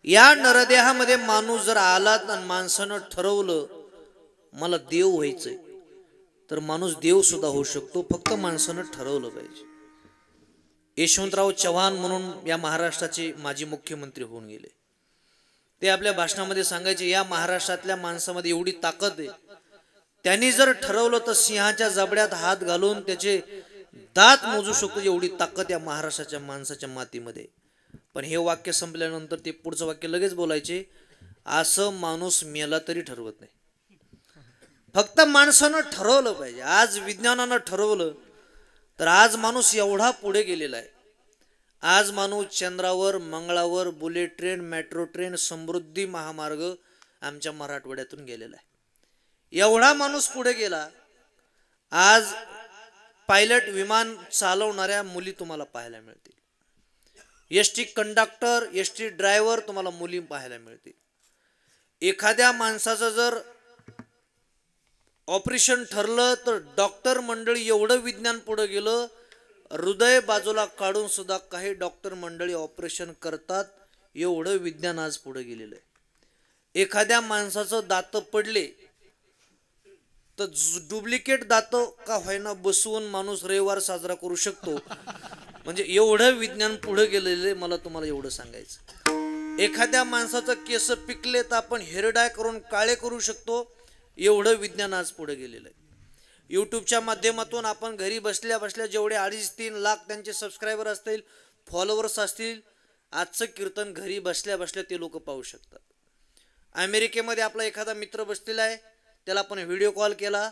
या नरदेहामध्ये माणूस जर आला आणि माणसानं ठरवलं मला देव व्हायचंय तर माणूस देव सुद्धा होऊ शकतो, फक्त माणसानं ठरवलं पाहिजे. यशवंतराव चव्हाण म्हणून या महाराष्ट्राचे माजी मुख्यमंत्री होऊन गेले. ते आपल्या भाषणामध्ये सांगायचे या महाराष्ट्रातल्या माणसामध्ये एवढी ताकद आहे, त्यांनी जर ठरवलं तर सिंहाच्या जबड्यात हात घालून त्याचे दात मोजू शकतो, एवढी ताकद या महाराष्ट्राच्या माणसाच्या मातीमध्ये. पण हे वाक्य संपल्यानंतर ते पुढचं वाक्य लगेच बोलायचे, असं माणूस मेला तरी ठरवत नाही, फक्त माणसानं ठरवलं पाहिजे. आज विज्ञानानं ठरवलं तर आज माणूस एवढा पुढे गेलेला आहे. आज माणूस चंद्रावर, मंगळावर बुलेट ट्रेन, मेट्रो ट्रेन, समृद्धी महामार्ग आमच्या मराठवाड्यातून गेलेला आहे. एवढा माणूस पुढे गेला. आज पायलट विमान चालवणाऱ्या मुली तुम्हाला पाहायला मिळतील, एसटी कंडक्टर, एसटी ड्रायव्हर तुम्हाला मुली पाहायला मिळतील. एखाद्या माणसाचं जर ऑपरेशन ठरलं तर डॉक्टर मंडळी एवढं विज्ञान पुढे गेलं, हृदय बाजूला काढून सुद्धा काही डॉक्टर मंडळी ऑपरेशन करतात, एवढं विज्ञान आज पुढे गेलेलं आहे. एखाद्या माणसाचं दात पडले तर डुप्लिकेट दात का व्हायना बसवून माणूस रविवार साजरा करू शकतो, म्हणजे एवढं विज्ञान पुढे गेलेलं आहे. मला तुम्हाला एवढं सांगायचं, एखाद्या माणसाचं केस पिकले तर आपण हेअर डाय करून काळे करू शकतो, एवढं विज्ञान आज पुढे गेलेलं आहे. यूट्यूबच्या माध्यमातून आपण घरी बसल्या बसल्या जेवढे 2.5-3 लाख त्यांचे सबस्क्रायबर असतील, फॉलोअर्स असतील, आजचं कीर्तन घरी बसल्या बसल्या ते लोक पाहू शकतात. अमेरिकेमध्ये आपला एखादा मित्र बसलेला आहे, त्याला आपण व्हिडिओ कॉल केला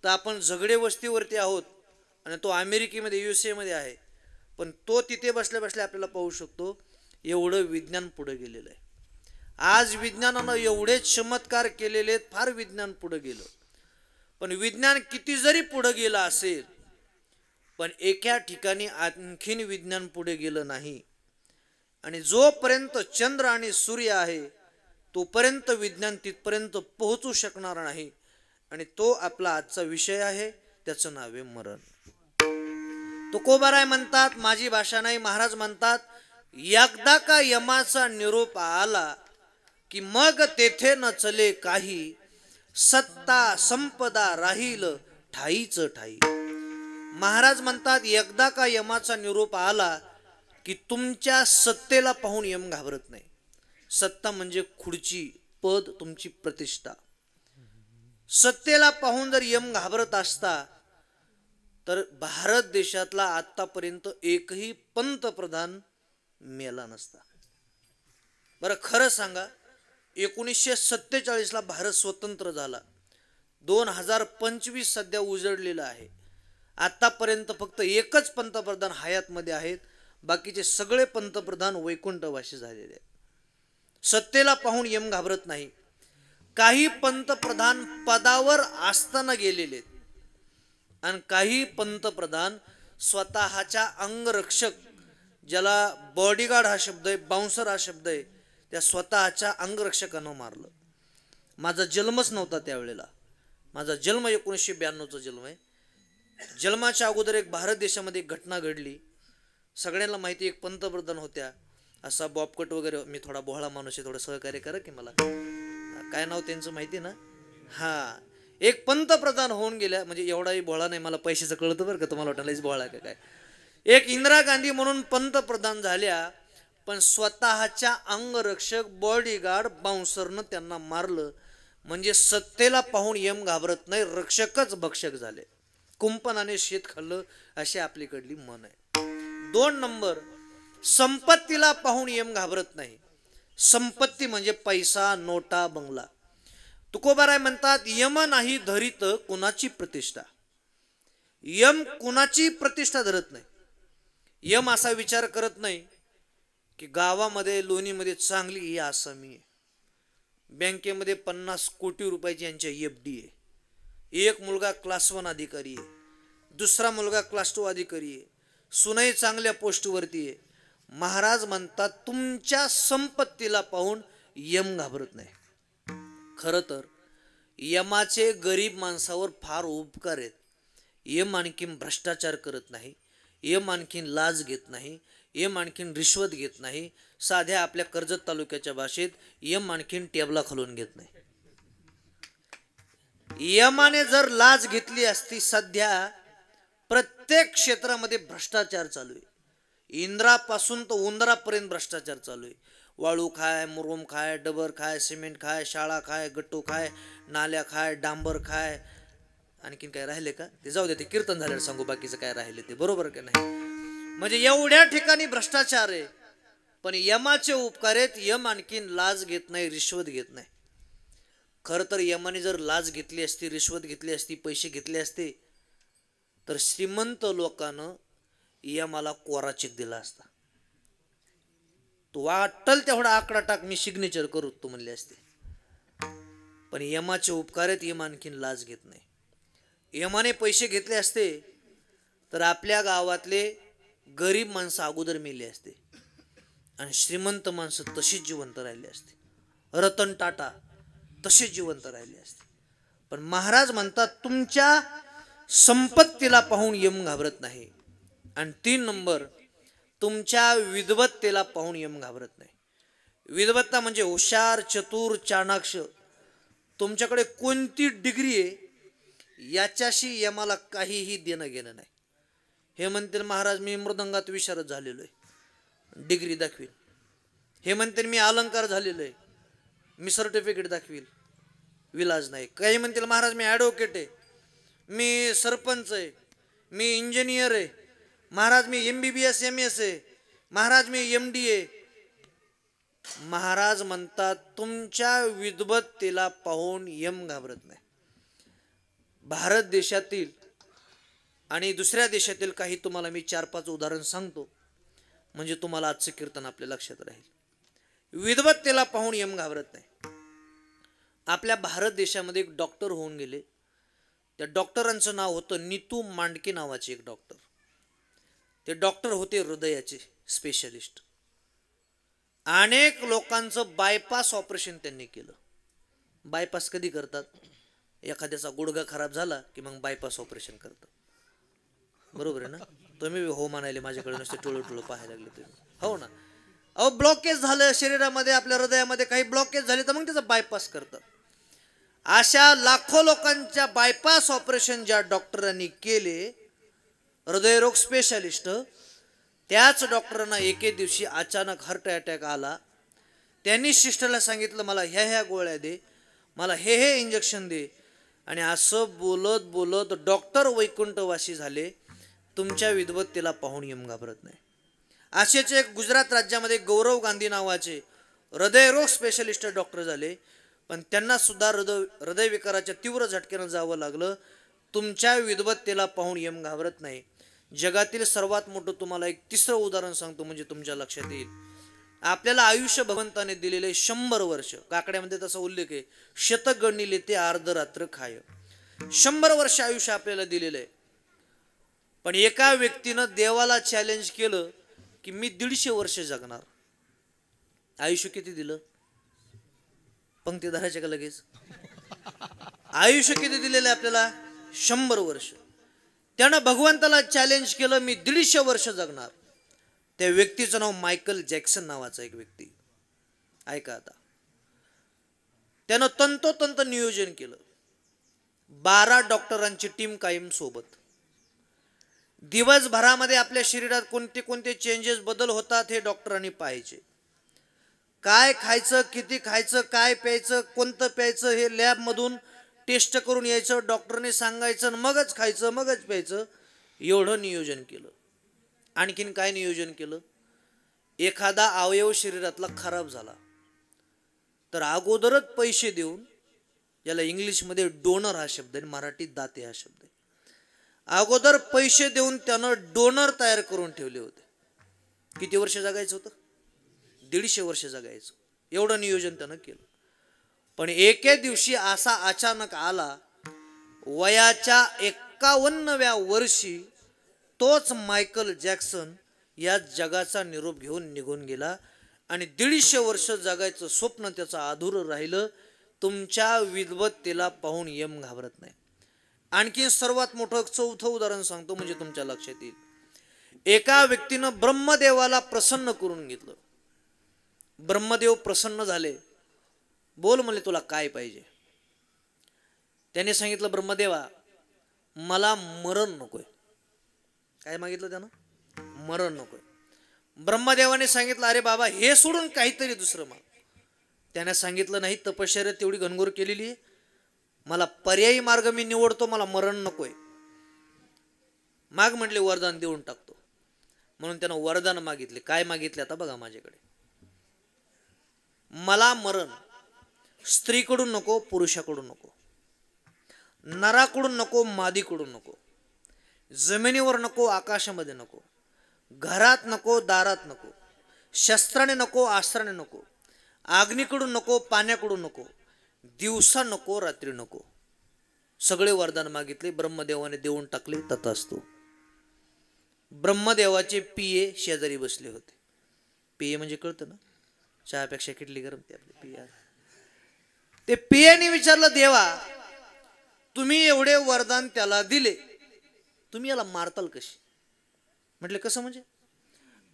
तर आपण झगडे वस्तीवरती आहोत आणि तो अमेरिकेमध्ये USA मध्ये आहे, पण तो तिथे बसल्या बसल्या आपल्याला पाहू शकतो. एवढं विज्ञान पुढे गेलेलं आहे. आज विज्ञानानं एवढे चमत्कार केलेले आहेत, फार विज्ञान पुढे गेलं. पण विज्ञान किती जरी पुढे गेलं असेल, पण एका ठिकाणी आणखीन विज्ञान पुढे गेलं नाही. आणि जोपर्यंत चंद्र आणि सूर्य आहे तोपर्यंत विज्ञान तिथपर्यंत पोहोचू शकणार नाही. आणि तो आपला आजचा विषय आहे, त्याचं नाव आहे मरण. तुकोबाराय म्हणतात, माझी भाषा नाही, महाराज म्हणतात, एकदा का यमाचा निरोप आला की मग तेथे न चले काही, सत्ता संपदा राहील ठाईच ठाई. महाराज म्हणतात, एकदा का यमाचा निरोप आला की तुमच्या सत्तेला पाहून यम घाबरत नाही. सत्ता म्हणजे खुर्ची, पद, तुमची प्रतिष्ठा. सत्तेला पाहून जर यम घाबरत असता तर भारत देशातला आतापर्यंत एकही पंतप्रधान मेला नसता. बरं खरं सांगा, 1947ला भारत स्वतंत्र झाला, 2025 सध्या उजळलेला आहे. आतापर्यंत फक्त एकच पंतप्रधान हयातमध्ये आहेत, बाकीचे सगळे पंतप्रधान वैकुंठवासी झालेले आहेत. सत्तेला पाहून यम घाबरत नाही. काही पंतप्रधान पदावर असताना गेलेले आहेत आणि काही पंतप्रधान स्वतःच्या अंगरक्षक, ज्याला बॉडीगार्ड हा शब्द आहे, बाउन्सर हा शब्द आहे, त्या स्वतःच्या अंगरक्षकानं मारलं. माझा जन्मच नव्हता त्यावेळेला, माझा जन्म 1992चा जन्म आहे. जन्माच्या अगोदर एक भारत देशामध्ये एक घटना घडली. सगळ्यांना माहिती, एक पंतप्रधान होत्या, असा बॉबकट वगैरे, मी थोडा बोहळा माणूस आहे, थोडं सहकार्य करा की मला. काय नाव त्यांचं माहिती ना? हा, एक पंतप्रधान होऊन गेल्या, म्हणजे एवढाही बोळा नाही, मला पैशाचं कळतं बरं का, तुम्हाला वाटलं बोळा का काय. एक इंदिरा गांधी म्हणून पंतप्रधान झाल्या, पण स्वतःच्या अंगरक्षक, बॉडीगार्ड, बाउन्सरनं त्यांना मारलं. म्हणजे सत्तेला पाहून यम घाबरत नाही, रक्षकच भक्षक झाले. कुंपणाने शेत खाल्लं अशी आपलीकडली मन आहे. 2 नंबर, संपत्तीला पाहून यम घाबरत नाही. संपत्ती म्हणजे पैसा, नोटा, बंगला. तुकोबाराय म्हणतात, यम नाही धरित कुणाची प्रतिष्ठा. यम कुणाची प्रतिष्ठा धरत नाही. यम असा विचार करत नाही की गावामध्ये लोणीमध्ये चांगली ही आसामी आहे, बँकेमध्ये 50 कोटी रुपयाची यांच्या FD आहे, एक मुलगा क्लास 1 अधिकारी आहे, दुसरा मुलगा क्लास 2 अधिकारी आहे, सुनई चांगल्या पोस्टवरती आहे. महाराज म्हणतात, तुमच्या संपत्तीला पाहून यम घाबरत नाही. खरं तर यमाचे गरीब माणसावर फार उपकार आहेत. यम आणखीन भ्रष्टाचार करत नाही, यम आणखीन लाच घेत नाही, यम आणखीन रिश्वत घेत नाही. साध्या आपल्या कर्जत तालुक्याच्या भाषेत यम आणखीन टेबला खालून घेत नाही. यमाने जर लाच घेतली असती, सध्या प्रत्येक क्षेत्रामध्ये भ्रष्टाचार चालू आहे. इंद्रापासून तर उंदरापर्यंत भ्रष्टाचार चालू आहे. वाळू खाय, मुरुम खाय, डबर खाय, सिमेंट खाय, शाळा खाय, गट्टू खाय, नाल्या खाय, डांबर खाय. आणखीन काय राहिले का ते जाऊ दे, ते कीर्तन झाल्यावर सांगू बाकीचं काय राहिले ते, बरोबर का नाही. म्हणजे एवढ्या ठिकाणी भ्रष्टाचार आहे. पण यमाचे उपकार आहेत. यम आणखीन लाच घेत नाही, रिश्वत घेत नाही. खरं तर यमाने जर लाच घेतली असती, रिश्वत घेतली असती, पैसे घेतले असते, तर श्रीमंत लोकांना यमाला कोरा चेक दिला असता. तो वाटल तेवढा आकडा टाक, मी सिग्नेचर करू तू म्हणले असते. पण यमाचे उपकार आहेत. यम आणखीन लाच घेत नाही. यमाने पैसे घेतले असते तर आपल्या गावातले गरीब माणसं अगोदर मेले असते आणि श्रीमंत माणसं तशीच जिवंत राहिली असते. रतन टाटा तसेच जिवंत राहिले असते. पण महाराज म्हणतात तुमच्या संपत्तीला पाहून यम घाबरत नाही. आणि 3 नंबर, तुमच्या विद्वत्तेला पाहून यम घाबरत नाही. विद्वत्ता म्हणजे हुशार, चतुर, चाणाक्ष. तुमच्याकडे कोणती डिग्री आहे याच्याशी यमाला काहीही देणं घेणं नाही. हे म्हणतील महाराज मी मृदंगात विशारद झालेलो आहे, डिग्री दाखवील. हे म्हणतील मी अलंकार झालेलो आहे, मी सर्टिफिकेट दाखवील. विलाज नाही. काही म्हणतील महाराज मी ॲडव्होकेट आहे, मी सरपंच आहे, मी इंजिनियर आहे, महाराज मी MBBS MS आहे, महाराज मी MD आहे. महाराज म्हणतात तुमच्या विद्वत्तेला पाहून यम घाबरत नाही. भारत देशातील आणि दुसऱ्या देशातील काही तुम्हाला मी 4-5 उदाहरण सांगतो, म्हणजे तुम्हाला आजचं कीर्तन आपल्या लक्षात राहील. विद्वत्तेला पाहून यम घाबरत नाही. आपल्या भारत देशामध्ये एक डॉक्टर होऊन गेले. त्या डॉक्टरांचं नाव होतं नीतू मांडके नावाचे एक डॉक्टर. ते डॉक्टर होते हृदयाचे स्पेशलिस्ट. अनेक लोकांचं बायपास ऑपरेशन त्यांनी केलं. बायपास कधी करतात? एखाद्याचा गुडघा खराब झाला की मग बायपास ऑपरेशन करतात, बरोबर आहे ना. तुम्ही हो म्हणाले, माझ्याकडे नुसते टोळू पाहायला लागले तुम्ही, हो ना. अहो ब्लॉकेज झालं शरीरामध्ये, आपल्या हृदयामध्ये काही ब्लॉकेज झाले तर मग त्याचा बायपास करतात. अशा लाखो लोकांच्या बायपास ऑपरेशन ज्या डॉक्टरांनी केले, हृदयरोग स्पेशालिस्ट, त्याच डॉक्टरांना एके दिवशी अचानक हार्ट अटॅक आला. त्यांनी सिस्टरला सांगितलं मला ह्या गोळ्या दे, मला हे इंजेक्शन दे. आणि असं बोलत बोलत डॉक्टर वैकुंठवासी झाले. तुमच्या विद्वत्तेला पाहून यम घाबरत नाही. असेच एक गुजरात राज्यामध्ये गौरव गांधी नावाचे हृदयरोग स्पेशलिस्ट डॉक्टर झाले, पण त्यांना सुद्धा हृदयविकाराच्या तीव्र झटक्यानं जावं लागलं. तुमच्या विद्वत्तेला पाहून यम घाबरत नाही. जगातील सर्वात मोठं तुम्हाला एक 3रं उदाहरण सांगतो, म्हणजे तुमच्या लक्षात येईल. आपल्याला आयुष्य भगवंताने दिलेले 100 वर्ष, काकड्यामध्ये तसा उल्लेख आहे, शतक गणिले ते अर्धरात्र खाय. 100 वर्ष आयुष्य आपल्याला दिलेलं आहे. पण एका व्यक्तीनं देवाला चॅलेंज केलं की मी 150 वर्ष जगणार. आयुष्य किती दिलं? पंक्ती धरायचे का लगेच? आयुष्य किती दिलेलं आहे आपल्याला? 100 वर्ष. त्यानं भगवंताला चॅलेंज केलं मी 150 वर्ष जगणार. त्या व्यक्तीचं नाव मायकल जॅक्सन नावाचा एक व्यक्ती. ऐका आता. त्यानं तंतोतंत नियोजन केलं. 12 डॉक्टरांची टीम कायम सोबत. दिवसभरामध्ये आपल्या शरीरात कोणते कोणते चेंजेस बदल होतात हे डॉक्टरांनी पाहायचे. काय खायचं, किती खायचं, काय प्यायचं, कोणतं प्यायचं हे लॅबमधून टेस्ट करून यायचं. डॉक्टरने सांगायचं मगच खायचं, मगच प्यायचं. एवढं नियोजन केलं. आणखीन काय नियोजन केलं? एखादा अवयव शरीरातला खराब झाला तर अगोदरच पैसे देऊन, याला इंग्लिशमध्ये डोनर हा शब्द आहे, मराठीत दाते हा शब्द आहे, अगोदर पैसे देऊन त्यानं डोनर तयार करून ठेवले होते. किती वर्ष जगायचं होतं? 150 वर्ष जगायचं. एवढं नियोजन त्यानं केलं. पण एके दिवशी असा अचानक आला, वयाच्या 51व्या वर्षी तोच मायकल जॅक्सन या जगाचा निरोप घेऊन निघून गेला. आणि 150 वर्ष जगायचं स्वप्न त्याचं अधुरं राहिलं. तुमच्या विद्वत्तेला पाहून यम घाबरत नाही. आणखी सर्वात मोठं 4थं उदाहरण सांगतो, म्हणजे तुमच्या लक्षात येईल. एका व्यक्तीनं ब्रह्मदेवाला प्रसन्न करून घेतलं. ब्रह्मदेव प्रसन्न झाले. बोल म्हणले तुला काय पाहिजे. त्याने सांगितलं ब्रह्मदेवा मला मरण नकोय. काय मागितलं त्यानं? मरण नकोय. ब्रह्मदेवाने सांगितलं अरे बाबा हे सोडून काहीतरी दुसरं माग. त्याने सांगितलं नाही तपश्चर्या तेवढी घनघोर केलेली आहे, मला पर्यायी मार्ग मी निवडतो, मला मरण नकोय. माग म्हटले वरदान देऊन टाकतो. म्हणून त्यानं वरदान मागितले. काय मागितले आता बघा माझ्याकडे. मला मरण स्त्रीकडून नको, पुरुषाकडून नको, नराकडून नको, मादीकडून नको, जमिनीवर नको, आकाशामध्ये नको, घरात नको, दारात नको, शस्त्राने नको, अस्त्राने नको, अग्नीकडून नको, पाण्याकडून नको, दिवसा नको, रात्री नको. सगळे वरदान मागितले. ब्रह्मदेवाने देऊन टाकले. तथास्तु. ब्रह्मदेवाचे पिये शेजारी बसले होते. पिये म्हणजे कळतं ना, चहापेक्षा किटली गरम ते आपले पिये. ते पियाने विचारलं देवा तुम्ही एवढे वरदान त्याला दिले, तुम्ही याला मारताल कशी? म्हटले कसं म्हणजे?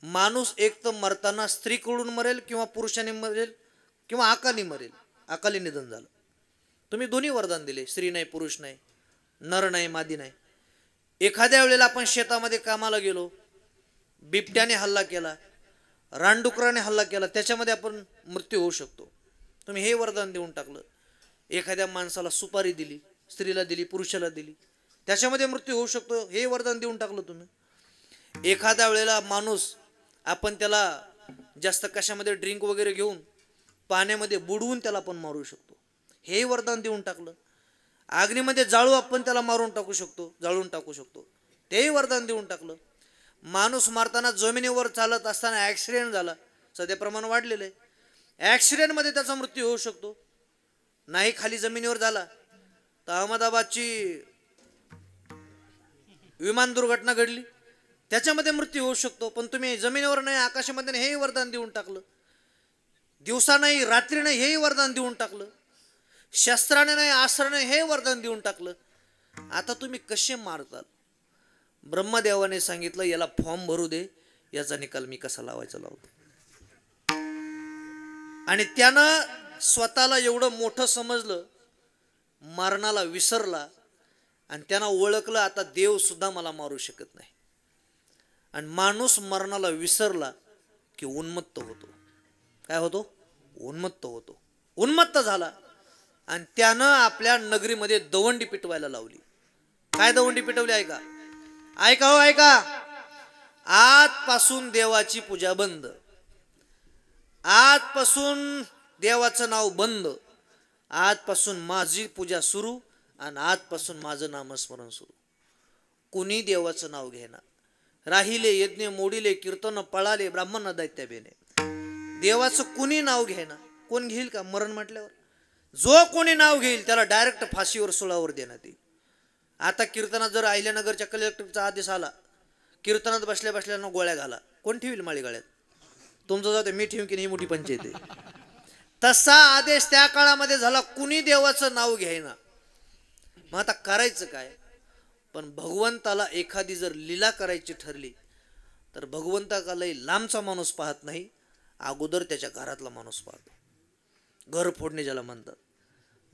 माणूस एक तर मरताना स्त्रीकडून मरेल किंवा पुरुषाने मरेल किंवा अकाली मरेल, अकाली निधन झालं. तुम्ही दोन्ही वरदान दिले, स्त्री नाही, पुरुष नाही, नर नाही, मादी नाही. एखाद्या वेळेला आपण शेतामध्ये कामाला गेलो, बिबट्याने हल्ला केला, रानडुकराने हल्ला केला, त्याच्यामध्ये आपण मृत्यू होऊ शकतो. तुम्ही हे वरदान देऊन टाकलं. एखाद्या माणसाला सुपारी दिली, स्त्रीला दिली, पुरुषाला दिली, त्याच्यामध्ये मृत्यू होऊ शकतो, हे वरदान देऊन टाकलं तुम्ही. एखाद्या वेळेला माणूस आपण त्याला जास्त कशामध्ये ड्रिंक वगैरे घेऊन पाण्यामध्ये बुडवून त्याला आपण मारू शकतो, हे वरदान देऊन टाकलं. अग्नीमध्ये जाळू आपण त्याला मारून टाकू शकतो, जाळून टाकू शकतो, तेही वरदान देऊन टाकलं. माणूस मारताना जमिनीवर चालत असताना ॲक्सिडेंट झाला, सध्या प्रमाण वाढलेलं आहे, ॲक्सिडेंटमध्ये त्याचा मृत्यू होऊ शकतो. नाही खाली जमिनीवर झाला तर अहमदाबादची विमान दुर्घटना घडली, त्याच्यामध्ये मृत्यू होऊ शकतो. पण तुम्ही जमिनीवर नाही, आकाशामध्ये नाही, हेही वरदान देऊन टाकलं. दिवसा नाही, रात्री नाही, हेही वरदान देऊन टाकलं. शस्त्राने नाही, अस्त्राने, हे वरदान देऊन टाकलं. आता तुम्ही कसे मारताल? ब्रह्मदेवाने सांगितलं याला फॉर्म भरू दे, याचा निकाल मी कसा लावायचा लावतो. आणि त्यानं स्वतःला एवढं मोठं समजलं, मरणाला विसरला, आणि त्यानं ओळखलं आता देव सुद्धा मला मारू शकत नाही. आणि माणूस मरणाला विसरला की उन्मत्त होतो. काय होतो? उन्मत्त होतो. उन्मत्त झाला आणि त्यानं आपल्या नगरीमध्ये दवंडी पिटवायला लावली. काय दवंडी पिटवली ऐका, ऐका हो ऐका. आजपासून देवाची पूजा बंद, आजपासून देवाचं नाव बंद, आजपासून माझी पूजा सुरू आणि आजपासून माझं नामस्मरण सुरू. कुणी देवाचं नाव घेणार. राहिले यज्ञ मोडिले, कीर्तन पळाले, ब्राह्मण दैत्य बेने. देवाचं कुणी नाव घेणार. कोण घेईल का? मरण म्हटल्यावर जो कोणी नाव घेईल त्याला डायरेक्ट फाशीवर सुळावर देण्यात येईल. आता कीर्तनात जर अहिल्यानगरच्या कलेक्टरचा आदेश आला, कीर्तनात बसल्या बसल्यानं गोळ्या घाला, कोण ठेवील माळी गळ्यात? तुमचं जाऊ दे, मी ठेवून की नाही, मोठी पंचायत आहे. तसा आदेश त्या काळामध्ये झाला, कुणी देवाचं नाव घ्यायना. मग आता करायचं काय? पण भगवंताला एखादी जर लीला करायची ठरली तर भगवंतालाही लांबचा माणूस पाहत नाही, अगोदर त्याच्या घरातला माणूस पाहतो. घर फोडणे ज्याला म्हणतात.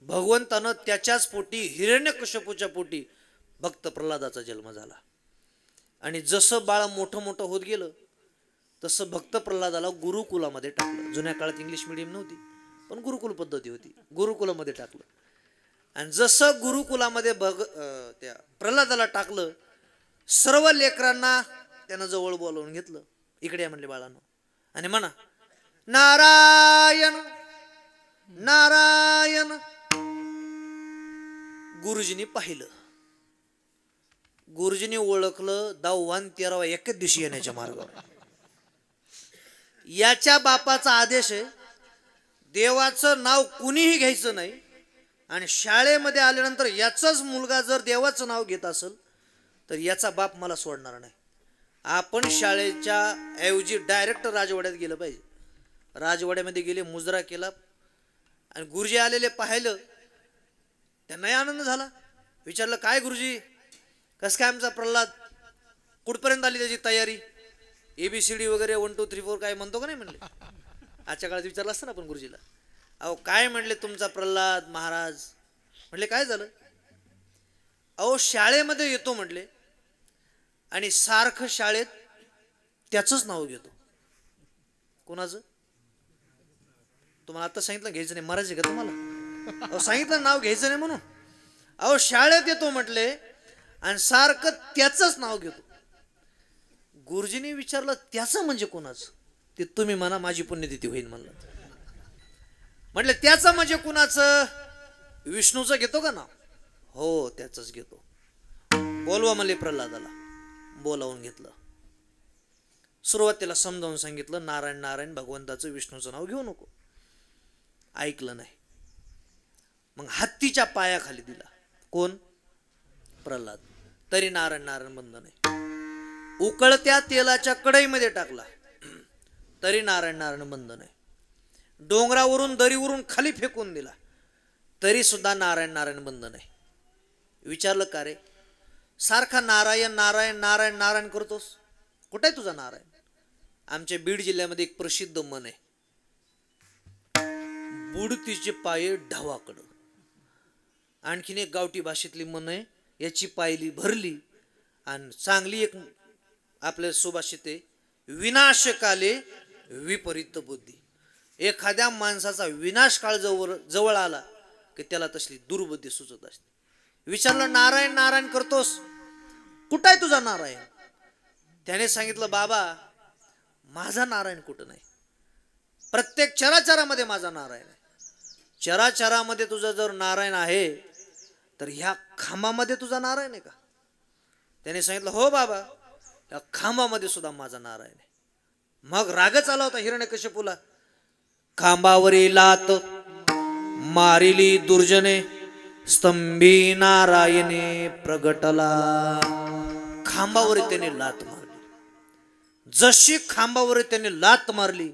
भगवंतानं त्याच्याच पोटी, हिरण्यकश्यपूच्या पोटी भक्त प्रल्हादाचा जन्म झाला. आणि जसं बाळ मोठं मोठं होत गेलं तसं भक्त प्रल्हादाला गुरुकुलामध्ये टाकलं. जुन्या काळात इंग्लिश मिडियम नव्हती, पण गुरुकुल पद्धती होती. गुरुकुलामध्ये टाकलं. आणि जसं गुरुकुलामध्ये त्या प्रल्हादाला टाकलं, सर्व लेकरांना त्यानं जवळ बोलावून घेतलं. इकडे या म्हणले बाळांनो, आणि म्हणा नारायण नारायण. गुरुजींनी पाहिलं, गुरुजींनी ओळखलं, 10 आणि 13 एकच दिवशी येण्याच्या मार्गावर. याच्या बापाचा आदेश आहे, देवाचं नाव कुणीही घ्यायचं नाही. आणि शाळेमध्ये आल्यानंतर याचाच मुलगा जर देवाचं नाव घेत असेल तर याचा बाप मला सोडणार नाही. आपण शाळेच्या ऐवजी डायरेक्ट राजवाड्यात गेलं पाहिजे. राजवाड्यामध्ये गेले, मुजरा केला, आणि गुरुजी आलेले पाहिलं, त्यांनाही आनंद झाला. विचारलं काय गुरुजी, कसं काय आमचा प्रल्हाद, कुठपर्यंत आली त्याची तयारी, ABCD वगैरे 1 2 3 4 काय म्हणतो का नाही म्हणले. आजच्या काळात विचारलं असतं ना आपण गुरुजीला, अहो काय म्हणले तुमचा प्रल्हाद महाराज? म्हटले काय झालं? अहो शाळेमध्ये येतो म्हटले आणि सारखं शाळेत त्याचंच नाव घेतो. कोणाचं? तुम्हाला आता सांगितलं घ्यायचं नाही, महाराज आहे का तुम्हाला? अहो सांगितलं नाव घ्यायचं नाही म्हणून. अहो शाळेत येतो म्हटले आणि सारखं त्याचंच नाव घेतो. गुरुजीने विचारलं त्याचं म्हणजे कोणाचं? ते तुम्ही म्हणा माझी पुण्यतिथी होईल म्हणलं. म्हटले त्याचं म्हणजे कुणाचं? विष्णूचं घेतो का नाव? हो त्याचंच घेतो. बोलवा म्हणले प्रल्हादाला. बोलावून घेतलं. सुरुवातीला समजावून सांगितलं नारायण नारायण भगवंताचं विष्णूचं नाव घेऊ नको. ऐकलं नाही. मग हत्तीच्या पायाखाली दिला. कोण? प्रल्हाद. तरी नारायण नारायण बंद नाही. उकळत्या तेलाच्या कढईमध्ये टाकला तरी नारायण नारायण बंद नाही. डोंगरावरून दरीवरून खाली फेकून दिला तरी सुद्धा नारायण नारायण बंद नाही. विचारलं का रे, सारखा नारायण नारायण नारायण नारायण करतोस, कुठे आहे तुझा नारायण? आमच्या बीड जिल्ह्यामध्ये एक प्रसिद्ध मन आहे, बुडतीचे पाये ढवाकडं. आणखीन एक गावठी भाषेतली मन आहे, याची पायली भरली. आणि चांगली एक आपल्या सुभाषित आहे, विनाशकाले विपरीत बुद्धी. एखाद्या माणसाचा विनाश काळ जवळ आला की त्याला तसली दुर्बुद्धी सुचत असते. विचारलं नारायण नारायण करतोस, कुठं आहे तुझा नारायण? त्याने सांगितलं बाबा माझा नारायण कुठं नाही, प्रत्येक चराचरामध्ये माझा नारायण आहे. चराचरामध्ये तुझा जर नारायण आहे तर ह्या खांबामध्ये तुझा नारायण आहे का? त्याने सांगितलं हो बाबा या खांबामध्ये सुद्धा माझा नारायण आहे. मग रागच आला होता हिरण्यकश्यपूला. खांबावरी लात मारिली दुर्जने, स्तंभी नारायणे प्रगटला. खांबावर त्याने लात मारली. जशी खांबावर त्याने लात मारली,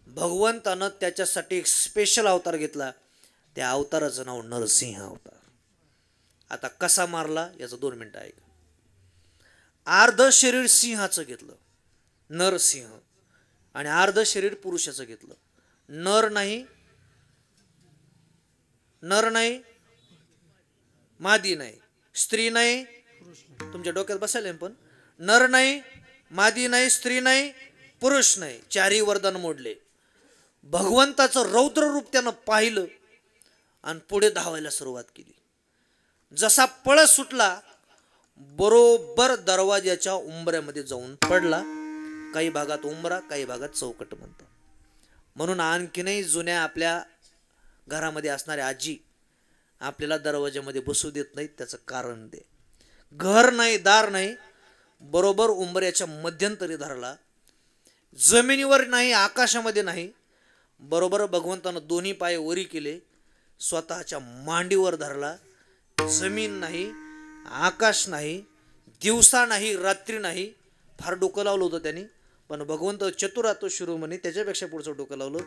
भगवंतानं त्याच्यासाठी एक स्पेशल अवतार घेतला. त्या अवताराचं नाव नरसिंह अवतार. आता कसा मारला याचं 2 मिनिटं ऐका. अर्ध शरीर सिंहाचं घेतलं नरसिंह, आणि अर्ध शरीर पुरुषाचं घेतलं. नर नाही मादी नाही, स्त्री नाही, तुमच्या डोक्यात बसायला पण नर नाही, मादी नाही, स्त्री नाही, पुरुष नाही, 4ही वरदान मोडले. भगवंताचं रौद्र रूप त्यानं पाहिलं आणि पुढे धावायला सुरुवात केली. जसा पळस सुटला बरोबर दरवाजाच्या उंबऱ्यामध्ये जाऊन पडला. काही भागात उंबरा, काही भागात चौकट म्हणतात. म्हणून आणखीनही जुन्या आपल्या घरामध्ये असणाऱ्या आजी आपल्याला दरवाजामध्ये बसू देत नाहीत. त्याचं कारण दे, घर नाही दार नाही, बरोबर उंबऱ्याच्या मध्यंतरी धरला. जमिनीवर नाही, आकाशामध्ये नाही, बरोबर भगवंतानं दोन्ही पाय वरी केले, स्वतःच्या मांडीवर धरला. जमीन नाही, आकाश नाही, दिवसा नाही, रात्री नाही. फार डोकं लावलं होतं त्यांनी, पण भगवंत चतुरातो शिरोमणी त्याच्यापेक्षा पुढचं डोकं लावलं.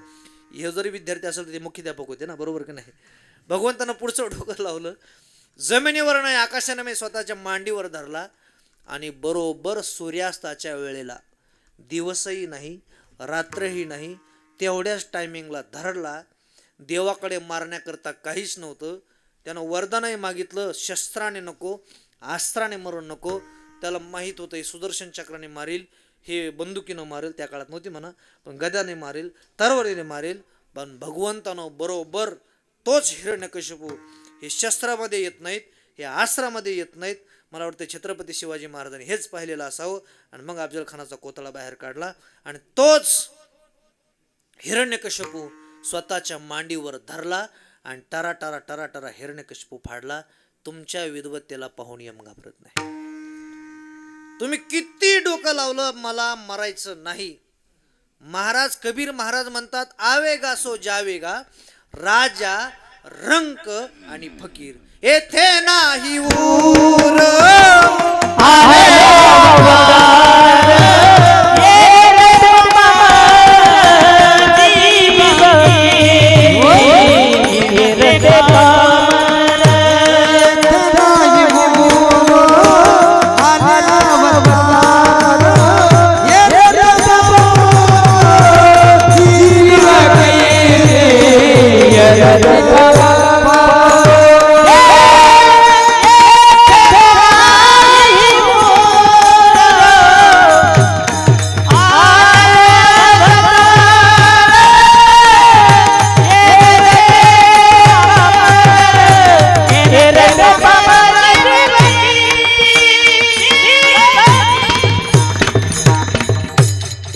हे जरी विद्यार्थी असेल तर ते मुख्याध्यापक होते ना, बरोबर की नाही? भगवंतानं पुढचं डोकं लावलं. जमिनीवर नाही, आकाशाने मी स्वतःच्या मांडीवर धरला आणि बरोबर सूर्यास्ताच्या वेळेला, दिवसही नाही रात्रही नाही, तेवढ्याच टायमिंगला धरला. देवाकडे मारण्याकरता काहीच नव्हतं. त्यानं वरदानही मागितलं, शस्त्राने नको, अस्त्राने मरून नको. त्याला माहीत होतं सुदर्शन चक्राने मारेल, हे बंदुकीनं मारेल, त्या काळात नव्हती म्हणा, पण गद्याने मारेल, तरवरीने मारेल. पण भगवंतानं बरोबर तोच हिरण्यकशिपू, हे शस्त्रामध्ये येत नाहीत, हे अस्त्रामध्ये येत नाहीत. मला वाटतं छत्रपती शिवाजी महाराजांनी हेच पाहिलेलं असावं. आणि मग अफजल खानाचा कोतळा बाहेर काढला आणि तोच हिरण्यकशिपू स्वतःच्या मांडीवर धरला आणि टरा टरा टरा टरा हिरण्यकशिपू फाडला. तुमच्या विद्वत्तेला पाहून यम घाबरत नाही. तुम्ही किती डोकं लावलं, मला मरायचं नाही. महाराज कबीर महाराज म्हणतात, आवेगा सो जावेगा, राजा रंक आणि फकीर येथे नाही ऊर.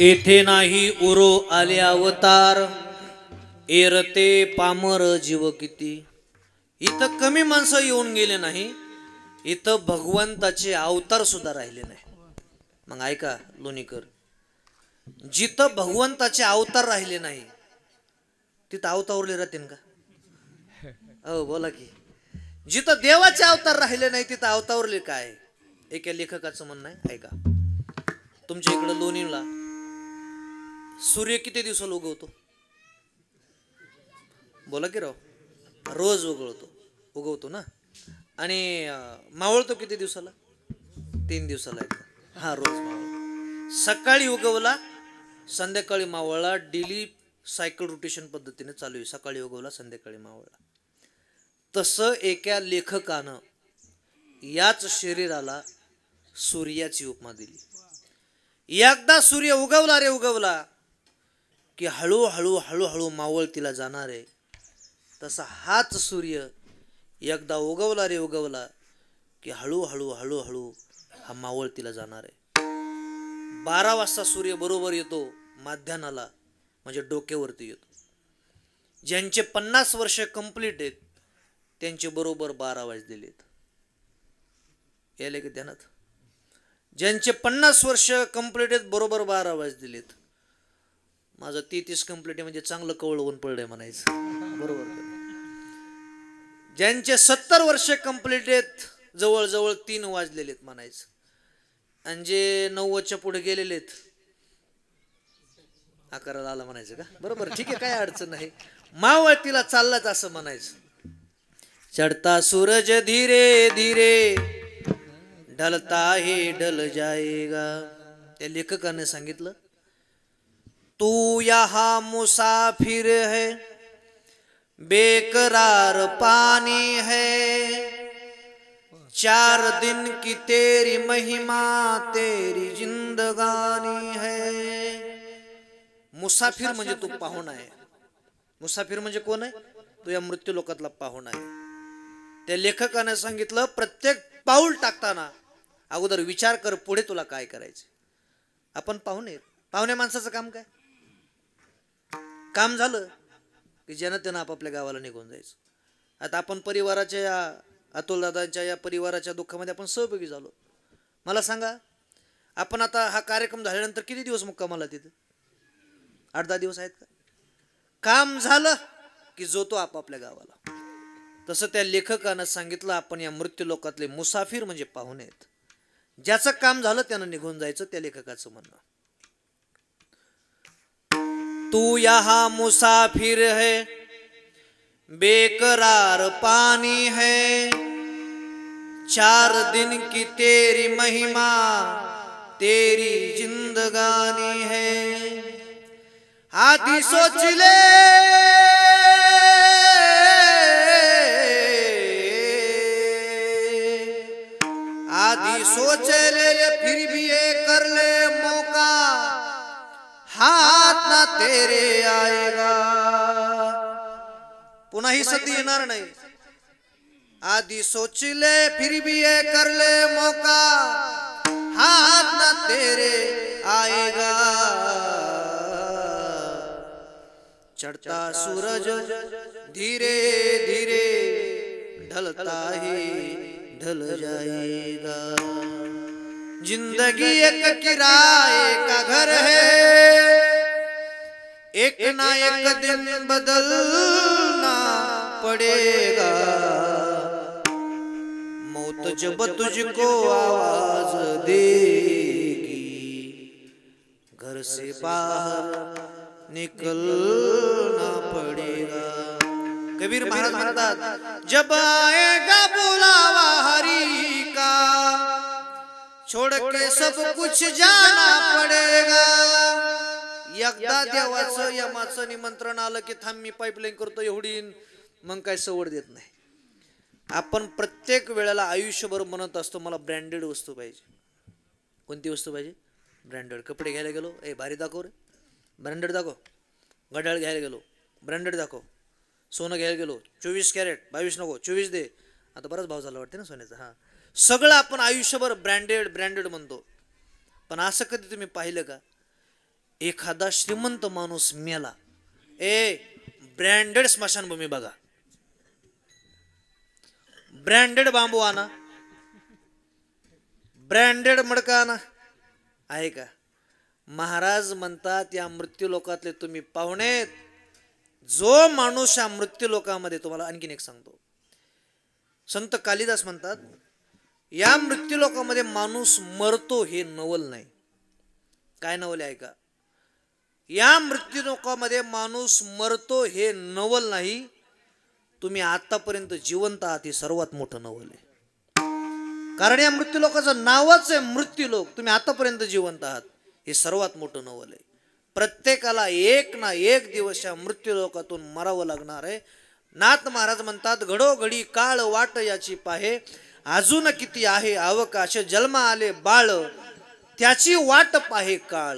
येथे नाही उरो आले अवतार, एरते पामर जीव किती. इथं कमी माणसं येऊन गेले नाही, इथं भगवंताचे अवतार सुद्धा राहिले नाही. मग ऐका लोणीकर, जिथं भगवंताचे अवतार राहिले नाही तिथं अवतारले राहतील का? हो बोला की. जिथं देवाचे अवतार राहिले नाही तिथं अवतारले काय? एका लेखकाचं म्हणणं आहे, ऐका. तुमच्या इकडं लोणीला सूर्य किती दिवसाला उगवतो? बोला की राव. रोज उगवतो ना. आणि मावळतो किती दिवसाला? 3 दिवसाला एकदा. हा रोज मावळतो. सकाळी उगवला संध्याकाळी मावळला. डेली सायकल रोटेशन पद्धतीने चालू आहे. सकाळी उगवला संध्याकाळी मावळला. तसं एका लेखकानं याच शरीराला सूर्याची उपमा दिली. एकदा सूर्य उगवला रे उगवला की हळूहळू हळूहळू मावळतीला जाणार आहे. तसा हाच सूर्य एकदा उगवला रे उगवला की हळूहळू हळूहळू हा मावळतीला जाणार आहे. 12 वाजता सूर्य बरोबर येतो माध्यानाला, म्हणजे डोक्यावरती येतो. ज्यांचे 50 वर्ष कंप्लीट आहेत त्यांचे बरोबर 12 वाजलेत. यायला की ध्यानात? ज्यांचे 50 वर्ष कंप्लीट आहेत बरोबर 12 वाजलेत. माझं 33 कंप्लीट आहे म्हणजे चांगलं कवळ ऊन पडलंय म्हणायचं. बरोबर. ज्यांचे 70 वर्ष कंप्लीट आहेत जवळजवळ 3 वाजलेलेत म्हणायचं. आणि जे 90च्या पुढे गेलेलेत 11 आला म्हणायचं का? बरोबर, ठीक आहे, काय अडचण नाही. मावळतीला चाललाच असं म्हणायचं. चढता सूरज धीरे धीरे ढलता है ढल जाएगा. त्या लेखकाने सांगितलं, तू यहाँ मुसाफिर है, बेकरार पानी है, 4 दिन की तेरी महिमा तेरी जिंदगानी है. मुसाफिर म्हणजे तू पाहुणा आहे. मुसाफिर म्हणजे कोण आहे? तू या मृत्यू लोकातला पाहुणा आहे. त्या लेखकाने सांगितलं, प्रत्येक पाऊल टाकताना अगोदर विचार कर पुढे तुला काय करायचे. आपण पाहुणे, पाहुण्या माणसाचं काम काय? काम झालं की ज्यानं त्यानं आपापल्या गावाला निघून जायचं. आता आपण परिवाराच्या या अतुलदादांच्या या परिवाराच्या दुःखामध्ये आपण सहभागी झालो. मला सांगा, आपण आता हा कार्यक्रम झाल्यानंतर किती दिवस मुक्कामाला तिथे? 8-10 दिवस आहेत का? काम झालं की जो तो आपापल्या गावाला. तसं त्या लेखकानं सांगितलं, आपण या मृत्यू लोकातले मुसाफिर म्हणजे पाहुणे आहेत. ज्याचं काम झालं त्यानं निघून जायचं. त्या लेखकाचं म्हणणं, तू यहाँ मुसाफिर है, बेकरार पानी है, 4 दिन की तेरी महिमा तेरी जिंदगानी है. आधी सोच ले आधी सोच ले फिर भी ये कर ले मौका, हाथ ना तेरे आएगा. पुन्हा ही संधी येणार नाही. आधी सोच ले फिर भी ये कर ले मौका, हाथ ना तेरे आएगा. चढ़ता सूरज धीरे धीरे ढलता ही ढल जाएगा. जिंदगी एक किराए का घर है, एक ना एक दिन बदलना पड़ेगा. मौत जब तुझको आवाज देगी, घर से बाहर निकलना पड़ेगा. कबीर महाराज म्हणतात, जब आएगा बुलावा हरी का, छोड़ के सब कुछ जाना पड़ेगा. एकदा देवाचं यमाचं निमंत्रण आलं की थांब मी पाईपलाईन करतो एवढी, मग काय सवड देत नाही. आपण प्रत्येक वेळेला आयुष्यभर म्हणत असतो मला ब्रँडेड वस्तू पाहिजे. कोणती वस्तू पाहिजे? ब्रँडेड. कपडे घ्यायला गेलो, ए भारी दाखव रे, ब्रँडेड दाखव. घड्याळ घ्यायला गेलो, ब्रँडेड दाखव. सोनं घ्यायला गेलो, 24 कॅरेट, 22 नको, 24 दे. आता बराच भाव झाला वाटते ना सोन्याचा. हा, सगळं आपण आयुष्यभर ब्रँडेड ब्रँडेड म्हणतो. पण असं कधी तुम्ही पाहिलं का एखादा श्रीमंत माणूस मेला, ब्रँडेड स्मशानभूमी बघा, ब्रँडेड बांबू आणा, ब्रँडेड मडका आणा, आहे का? महाराज म्हणतात या मृत्यू लोकातले तुम्ही पाहुणेत. जो माणूस या मृत्यू लोकामध्ये, तुम्हाला आणखीन एक सांगतो, संत कालिदास म्हणतात या मृत्यू लोकामध्ये माणूस मरतो हे नवल नाही. काय नवल आहे का? या मृत्यू लोकामध्ये माणूस मरतो हे नवल नाही. तुम्ही आतापर्यंत जिवंत आहात हे सर्वात मोठं नवल आहे. कारण या मृत्यू लोकाचं नावच आहे मृत्यू लोक. तुम्ही आतापर्यंत जिवंत आहात हे सर्वात मोठं नवल आहे. प्रत्येकाला एक ना एक दिवस या मृत्यू लोकातून मरावं लागणार आहे. नाथ महाराज म्हणतात घडोघडी काळ वाट याची पाहे, अजून किती आहे अवकाश, जन्म आले बाळ त्याची वाट पाहे काळ.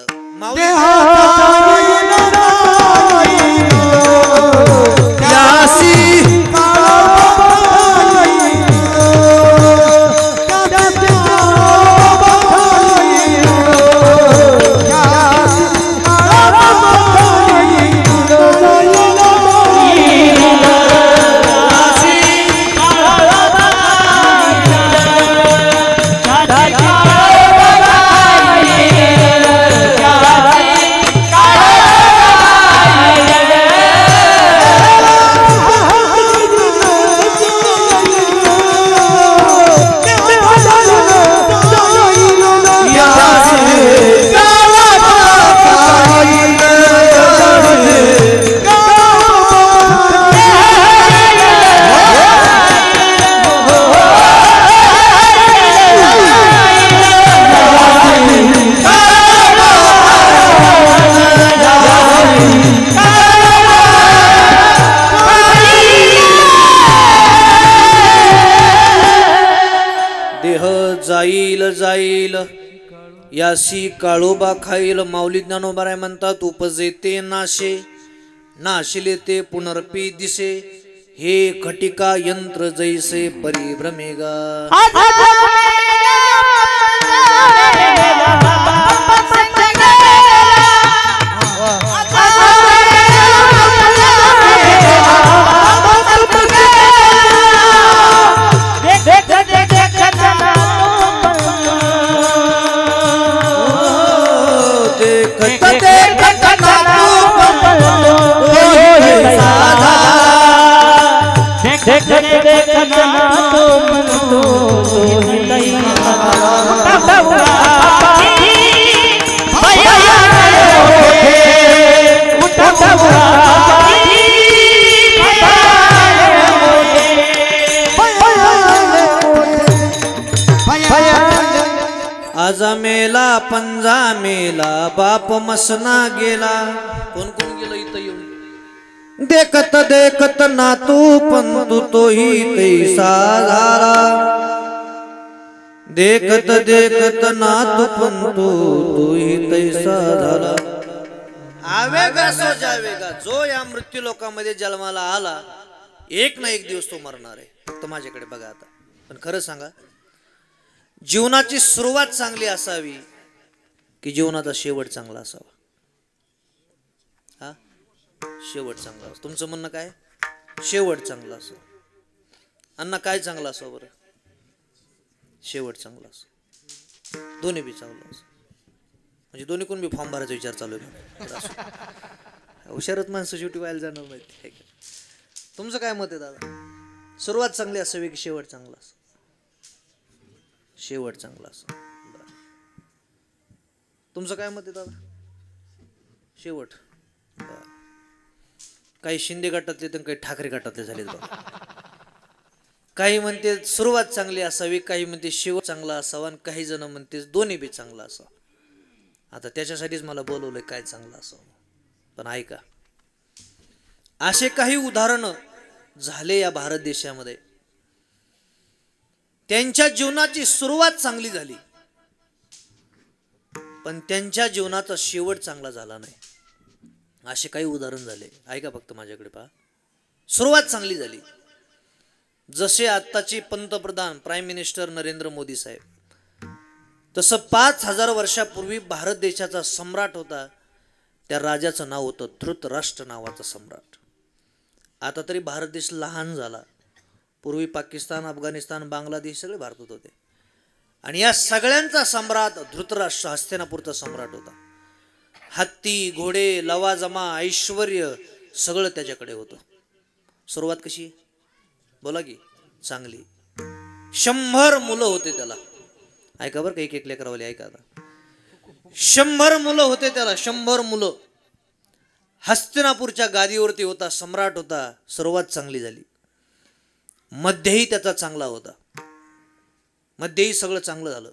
जाईल यासी काळोबा खाईल. माऊली ज्ञानोबा म्हणतात उपजे ते नाशे, नाशिले ते पुनर्पी दिसे, हे खटिका यंत्र जैसे परिभ्रमेगा. आजा मेला पंजा मेला बाप मसना गेला. कोण कोण गेलं इथं येऊन? देखत देखत नातू पंतू तोही तैसा झाला, देखत देखत नातू पंतू तोही तैसा झाला. आवेगा सो जावेगा. जो या मृत्यू लोकांमध्ये जन्माला आला एक ना एक दिवस तो मरणार आहे. फक्त माझ्याकडे बघा आता. पण खरं सांगा, जीवनाची सुरुवात चांगली असावी की जीवनाचा शेवट चांगला असावा? हा, शेवट चांगला असावा. तुमचं म्हणणं काय? शेवट चांगला असावा. अण्णा काय चांगला असावं बरं? शेवट चांगला असावा. दोन्ही बी चांगलं असं, म्हणजे दोन्ही कोण बी फॉर्म भरायचा विचार चालू आहे. हुशारच माणसं शेवटी व्हायला जाणार माहिती. तुमचं काय मत आहे दादा? सुरुवात चांगली असावी की शेवट चांगला असावा? शेवट चांगला असं. तुमचं काय मत आहे दादा? शेवट. काही शिंदे गटातले तर काही ठाकरे गटातले झाले. काही म्हणते सुरुवात चांगली असावी, काही म्हणते शेवट चांगला असावा, आणि काही जण म्हणते दोन्ही बी चांगला असावा. आता त्याच्यासाठीच मला बोलवलंय काय चांगलं असावं. पण ऐका, असे काही उदाहरणं झाले या भारत देशामध्ये. त्यांच्या जीवनाची सुरुवात चांगली झाली पण त्यांच्या जीवनाचा शेवट चांगला झाला नाही. असे काही उदाहरण झाले. ऐका फक्त माझ्याकडे पहा. सुरुवात चांगली झाली, जसे आत्ताचे पंतप्रधान प्राईम मिनिस्टर नरेंद्र मोदी साहेब, तसं 5000 वर्षापूर्वी भारत देशाचा सम्राट होता त्या राजाचं नाव होतं धृतराष्ट्र नावाचा सम्राट. आता तरी भारत देश लहान झाला. पूर्वी पाकिस्तान, अफगाणिस्तान, बांगलादेश सगळे भारतात होते. आणि या सगळ्यांचा सम्राट धृतराष्ट्र हस्तिनापूरचा सम्राट होता. हत्ती, घोडे, लवाजमा, ऐश्वर सगळं त्याच्याकडे होतं. सुरुवात कशी बोला की चांगली. 100 मुलं होते त्याला. ऐका बरं का, एक एक लेकरावाले ऐका आता. 100 मुलं होते त्याला, 100 मुलं. हस्तिनापूरच्या गादीवरती होता, सम्राट होता. सुरुवात चांगली झाली. मध्यही त्याचा चांगला होता. मध्यही सगळं चांगलं झालं.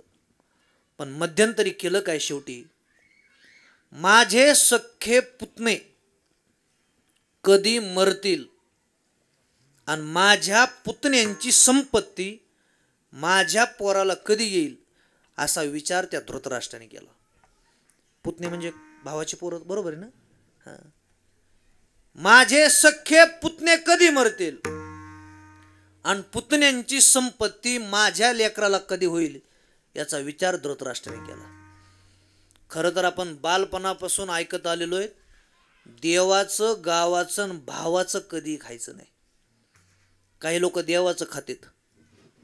पण मध्यंतरी केलं काय शेवटी, माझे सख्खे पुतणे कधी मरतील आणि माझ्या पुतण्यांची संपत्ती माझ्या पोराला कधी येईल असा विचार त्या धृतराष्ट्राने केला. पुतणे म्हणजे भावाची पोरं, बरोबर आहे ना. हा. माझे सख्खे पुतणे कधी मरतील आणि पुतण्यांची संपत्ती माझ्या लेकराला कधी होईल याचा विचार धृतराष्ट्राने केला. खरं तर आपण बालपणापासून ऐकत आलेलो आहे, देवाचं, गावाचं, भावाचं कधी खायचं नाही. काही लोक देवाचं खातेत.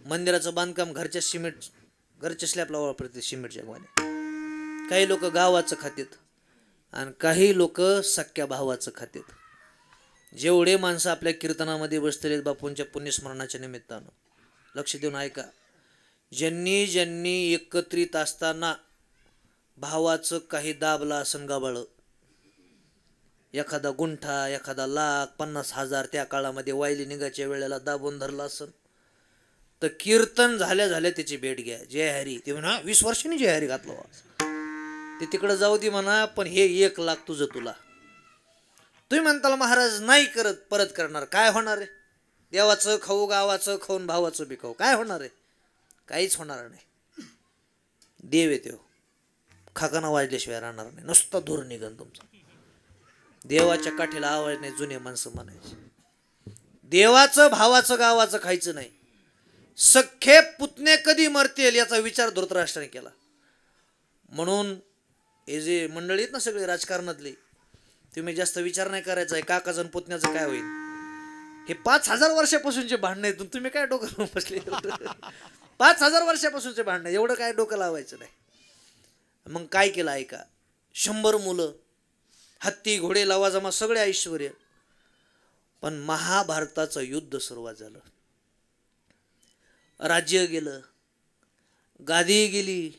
मंदिराचं बांधकाम घरच्या स्लॅबला वापरते सिमेंटच्या गोवाने. काही लोक गावाचं खातेत आणि काही लोक सख्या भावाचं खातेत. जेवढे माणसं आपल्या कीर्तनामध्ये बसलेले बापूंच्या पुण्यस्मरणाच्या निमित्तानं, लक्ष देऊन ऐका. ज्यांनी ज्यांनी एकत्रित असताना भावाचं काही दाबला असन गाबाळ, एखादा गुंठा, एखादा लाख, 50,000 त्या काळामध्ये वायली निघाच्या वेळेला दाबून धरला असन, तर कीर्तन झाल्या झाल्या त्याची भेट घ्या. जय हरी. ते म्हणा 20 वर्षांनी जय हरी घातलं ते तिकडं जाऊ दे म्हणा, पण हे 1 लाख तुझं तुला. तुम्ही म्हणताल महाराज नाही करत, परत करणार. काय होणार आहे? देवाचं खाऊ, गावाचं खाऊन भावाचं बी खाऊ, काय होणार आहे? काहीच होणार नाही. देव येते, खाकाना वाजल्याशिवाय राहणार नाही. नुसता धूर निघन तुमचा. देवाच्या काठीला आवाज नाही, जुने माणसं म्हणायचे. देवाचं, भावाचं, गावाचं खायचं नाही. सख्खे पुतणे कधी मरतील याचा विचार धृतराष्ट्राने केला. म्हणून हे जे मंडळी आहेत ना सगळे राजकारणातले, तुम्ही जास्त विचार नाही करायचा आहे काकाचं आणि पुतण्याचं काय होईल. हे 5,000 वर्षापासूनचे भांडणं आहेत. तुम्ही काय डोकं बसले? 5,000 वर्षापासूनचे भांडणं, एवढं काय डोकं लावायचं नाही. मग काय केलं ऐका. 100 मुलं, हत्ती, घोडे, लवाजमा, सगळे ऐश्वर. पण महाभारताचं युद्ध सुरुवात झालं. राज्य गेलं, गादी गेली,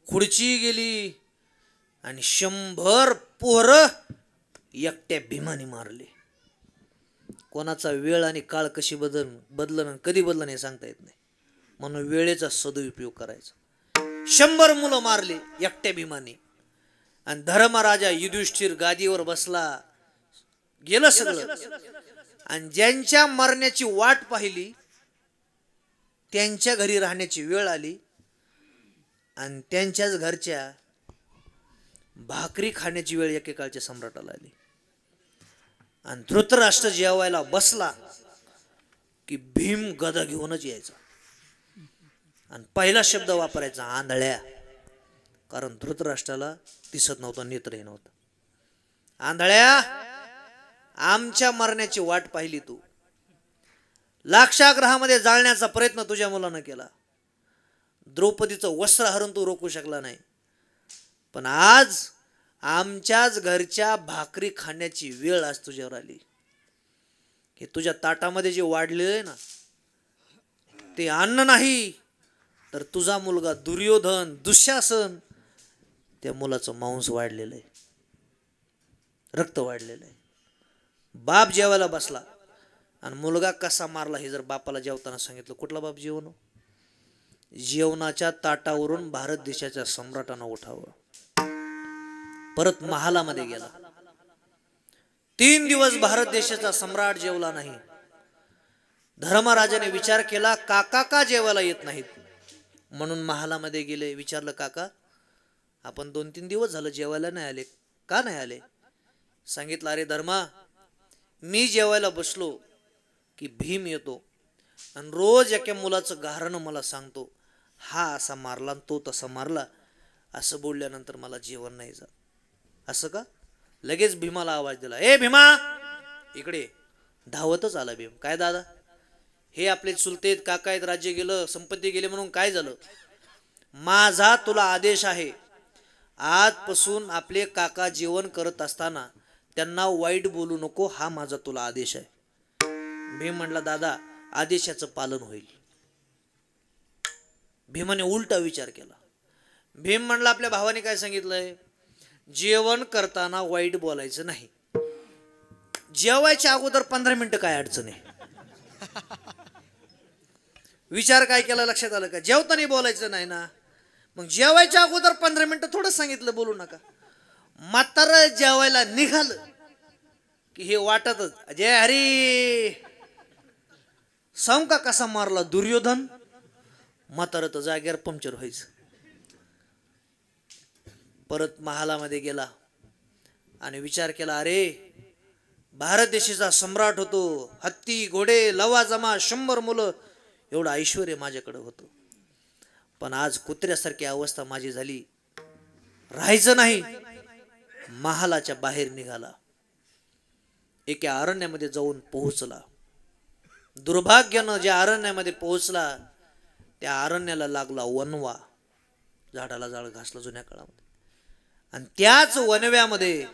खुर्ची गेली आणि 100 पोरं एकट्या भीमाने मारले. कोणाचा वेळ आणि काळ कशी बदलन आणि कधी बदलन हे सांगता येत नाही. म्हणून वेळेचा सदुपयोग करायचा. 100 मुलं मारले एकट्या भीमाने. आणि धर्मराजा युधिष्ठिर गादीवर बसला. गेलं सगळं. आणि ज्यांच्या मरण्याची वाट पाहिली त्यांच्या घरी राहण्याची वेळ आली आणि त्यांच्याच घरच्या भाकरी खाण्याची वेळ एकेकाळच्या सम्राटाला आली. आणि धृतराष्ट्र जेवायला बसला की भीम गदा घेऊनच यायचा आणि पहिला शब्द वापरायचा आंधळ्या. कारण धृतराष्ट्राला दिसत नव्हतं, नेत्रही नव्हतं. आंधळ्या, आमच्या मरण्याची वाट पाहिली तू. लाक्षागृहामध्ये जाळण्याचा प्रयत्न तुझ्या मुलानं केला. द्रौपदीचं वस्त्र हरून तू रोखू शकला नाही. पण आज आमच्याच घरच्या भाकरी खाण्याची वेळ आज तुझ्यावर आली. हे तुझ्या ताटामध्ये जे वाढलेलं आहे ना, ते अन्न नाही तर तुझा मुलगा दुर्योधन, दुःशासन, त्या मुलाचं मांस वाढलेलं आहे, रक्त वाढलेलं आहे. बाप जेवायला बसला आणि मुलगा कसा मारला हे जर बापाला जेवताना सांगितलं, कुठला बाप जेवण? जेवणाच्या ताटावरून भारत देशाच्या सम्राटानं उठावं. परत महालामध्ये गेला. 3 दिवस भारत देशाचा सम्राट जेवला नाही. धर्मराजाने विचार केला, काका का जेवायला येत नाहीत? म्हणून महालामध्ये गेले. विचारलं, काका आपण 2-3 दिवस झालं जेवायला नाही आले, का नाही आले? सांगितलं, अरे धर्मा, मी जेवायला बसलो की भीम येतो आणि रोज एका मुलाचं गारणं मला सांगतो, हा असा मारला तो तसा मारला. असं बोलल्यानंतर मला जेवण नाही जात. असं का? लगेच भीमाला आवाज दिला, ए भीमा इकडे. धावतच आला भीम. काय दादा, हे आपले चुलतेत काका आहेत, राज्य गेलं, संपत्ती गेली म्हणून काय झालं? माझा तुला आदेश आहे, आजपासून आपले काका जेवण करत असताना त्यांना वाईट बोलू नको, हा माझा तुला आदेश आहे. भीम म्हणला, दादा आदेशाचं पालन होईल. भीमाने उलटा विचार केला. भीम म्हणला, आपल्या भावाने काय सांगितलंय? जेवण करताना वाईट बोलायचं नाही. जेवायच्या अगोदर 15 मिनिटं काय अडचण आहे? विचार काय केला लक्षात आलं का? जेवताना बोलायचं नाही ना, मग जेवायच्या अगोदर 15 मिनिटं थोडं सांगितलं बोलू नका. म्हातारं जेवायला निघालं की हे वाटतच, जय हरी. सांग का कसा मारला दुर्योधन? म्हातारं तर जागेवर पंक्चर व्हायचं. परत महालामध्ये गेला आणि विचार केला, अरे भारत देशाचा सम्राट होतो, हत्ती घोडे लवाजमा 100 मुलं, एवढं ऐश्वर्य माझ्याकडे होतं. पण आज कुत्र्यासारखी अवस्था माझी झाली. राहायचं नाही, महालाच्या बाहेर निघाला. एका अरण्यामध्ये जाऊन पोहोचला. दुर्भाग्यानं ज्या अरण्यामध्ये पोहोचला त्या अरण्याला लागला वनवा. झाडाला झाड घासला जुन्या काळामध्ये. आणि त्याच वनव्यामध्ये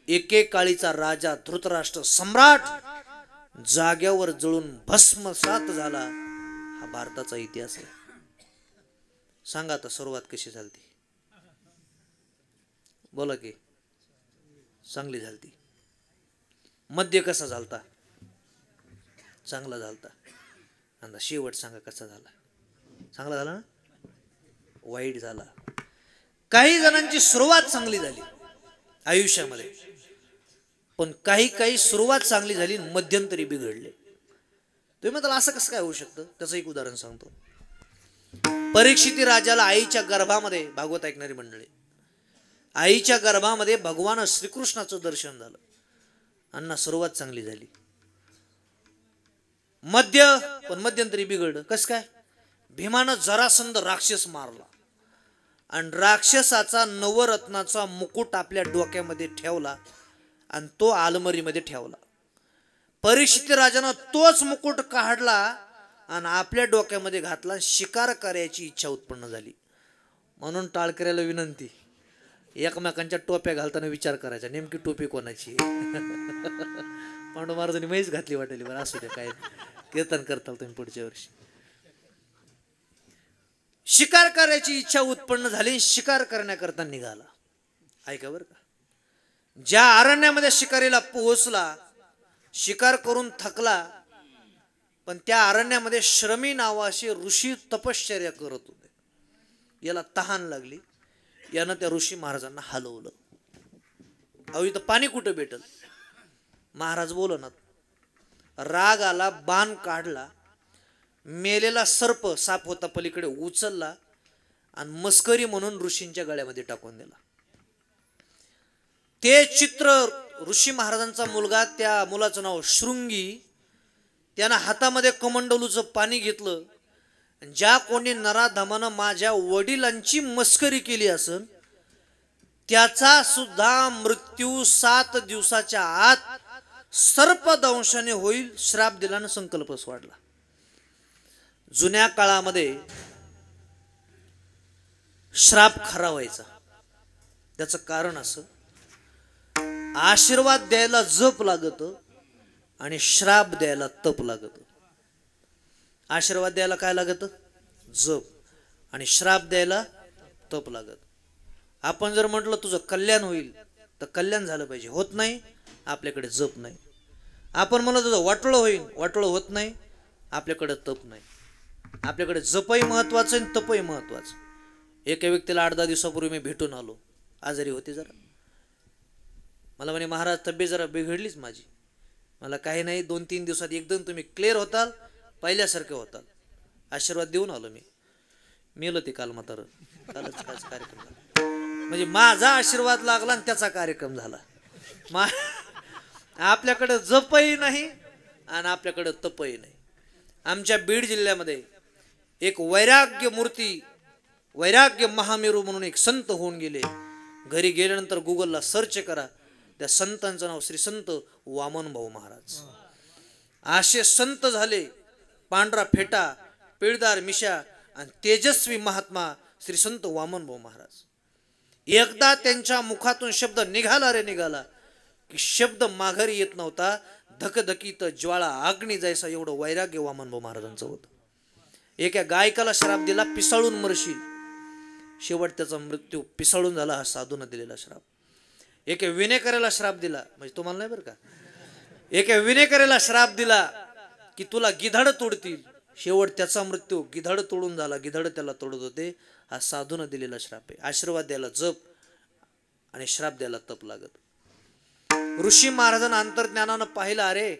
एकेकाळीचा राजा धृतराष्ट्र सम्राट जाग्यावर जळून भस्मसात झाला. हा भारताचा इतिहास आहे. सांगा आता सुरुवात कशी झाली? बोला की. चांगली झालती. मध्य कसा झालता? चांगला झालता. आणि शेवट सांगा कसा झाला? चांगला झाला ना? वाईट झाला. काही जणांची सुरुवात चांगली झाली आयुष्यामध्ये, पण काही सुरुवात चांगली झाली, मध्यंतरी बिघडले. तुम्ही म्हणता असं कसं काय होऊ शकतं? त्याचं एक उदाहरण सांगतो. परीक्षिती राजाला आईच्या गर्भामध्ये, भागवत ऐकणारी मंडळी, आईच्या गर्भामध्ये भगवान श्रीकृष्णाचं दर्शन झालं. अण्णा सुरुवात चांगली झाली, पण मध्यंतरी बिघडलं. कसं काय? भीमानं जरासंध राक्षस मारला आणि राक्षसाचा नवरत्नाचा मुकुट आपल्या डोक्यामध्ये ठेवला आणि तो आलमरीमध्ये ठेवला. परीक्षित राजानं तोच मुकुट काढला आणि आपल्या डोक्यामध्ये घातला. शिकार करायची इच्छा उत्पन्न झाली. म्हणून टाळकऱ्याला विनंती, एकमेकांच्या टोप्या घालताना विचार करायचा नेमकी टोपी कोणाची. पांडू महाराजांनी म्हैस घातली वाटेल. बरं असू द्या, काय कीर्तन करताल तुम्ही पुढच्या वर्षी. शिकार करायची इच्छा उत्पन्न झाली. शिकार करण्याकरता निघाला. ऐका बरं का, ज्या अरण्यामध्ये शिकारीला पोहोचला, शिकार करून थकला, पण त्या अरण्यामध्ये श्रमी नावाचे ऋषी तपश्चर्या करत होते. याला तहान लागली. यानं त्या ऋषी महाराजांना हलवलं. अहो इथं पाणी कुठं भेटल? महाराज बोलनात. राग आला, बाण काढला, मेलेला सर्प साप होता पलीकडे उचलला आणि मस्करी म्हणून ऋषींच्या गळ्यामध्ये टाकून दिला. ते चित्र ऋषी महाराजांचा मुलगा, त्या मुलाचं नाव शृंगी, त्यानं हातामध्ये कमंडलूचं पाणी घेतलं. ज्या कोणी नराधमानं माझ्या वडिलांची मस्करी केली असन त्याचा सुद्धा मृत्यू 7 दिवसाच्या आत सर्पदंशाने होईल, श्राप दिल्यानं संकल्पच वाढला. जुन्या काळामध्ये श्राप खरा व्हायचा. त्याचं कारण असं, आशीर्वाद द्यायला जप लागत आणि श्राप द्यायला तप लागत. आशीर्वाद द्यायला काय लागत? जप. आणि श्राप द्यायला तप लागत. आपण जर म्हटलं तुझं कल्याण होईल तर कल्याण झालं पाहिजे, होत नाही, आपल्याकडे जप नाही. आपण म्हणलं तुझं वाटोळं होईल, वाटोळं होत नाही, आपल्याकडे तप नाही. आपल्याकडे जपही महत्वाचं आणि तपही महत्वाचं. एका व्यक्तीला 8-10 दिवसापूर्वी मी भेटून आलो. आजारी होते जरा. मला म्हणे महाराज तब्येत जरा बिघडलीच माझी. मला काही नाही, 2-3 दिवसात एकदम तुम्ही क्लिअर होताल, पहिल्यासारखे होताल. आशीर्वाद देऊन आलो मी. मेलं ते काल म्हातारं. कालच कार्यक्रम झाला. म्हणजे माझा आशीर्वाद लागला आणि त्याचा कार्यक्रम झाला. आपल्याकडे जपही नाही आणि आपल्याकडे तपही नाही. आमच्या बीड जिल्ह्यामध्ये एक वैराग्य मूर्ती, वैराग्य महामेरू म्हणून एक संत होऊन गेले. घरी गेल्यानंतर गुगलला सर्च करा, त्या संतांचं नाव श्री संत वामन भाऊ महाराज. असे संत झाले, पांढरा फेटा, पिळदार मिशा आणि तेजस्वी महात्मा श्री संत वामन भाऊ महाराज. एकदा त्यांच्या मुखातून शब्द निघाला रे निघाला की शब्द माघारी येत नव्हता. धकधकीत ज्वाळा अग्नी जायचा एवढं वैराग्य वामन भाऊ महाराजांचं होतं. एका गायकाला श्राप दिला, पिसाळून मरशील. शेवट त्याचा मृत्यू पिसाळून झाला, हा साधूने दिलेला श्राप. एका विनेकऱ्याला श्राप दिला, म्हणजे तुम्हाला नाही बरं का, एका विनेकऱ्याला श्राप दिला की तुला गिधाड तोडतील. शेवट त्याचा मृत्यू गिधाड तोडून झाला, गिधाड त्याला तोडत होते. हा साधूने दिलेला श्राप आहे. आशीर्वाद द्यायला जप आणि श्राप द्यायला तप लागत. ऋषी महाराजांना अंतर्ज्ञानानं पाहिलं, अरे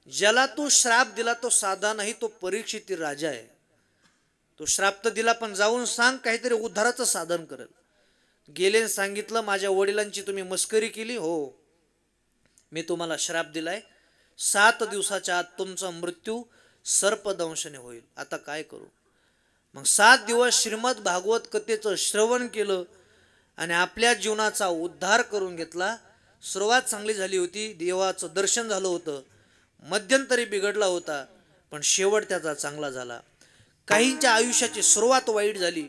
ज्याला तू श्राप दिला तो साधा नाही, तो परीक्षित राजा आहे. तो श्राप तर दिला, पण जाऊन सांग काहीतरी उद्धाराचं साधन करेल. गेले सांगितलं, माझ्या वडिलांची तुम्ही मस्करी केली, हो मी तुम्हाला श्राप दिलाय, 7 दिवसाच्या आत तुमचा मृत्यू सर्पदंशाने होईल. आता काय करू? मग 7 दिवस श्रीमद भागवत कथेचं श्रवण केलं आणि आपल्या जीवनाचा उद्धार करून घेतला. सुरुवात चांगली झाली होती, देवाचं दर्शन झालं होतं, मध्यंतरी बिघडला होता, पण शेवट त्याचा चांगला झाला. काहींच्या आयुष्याची सुरुवात वाईट झाली,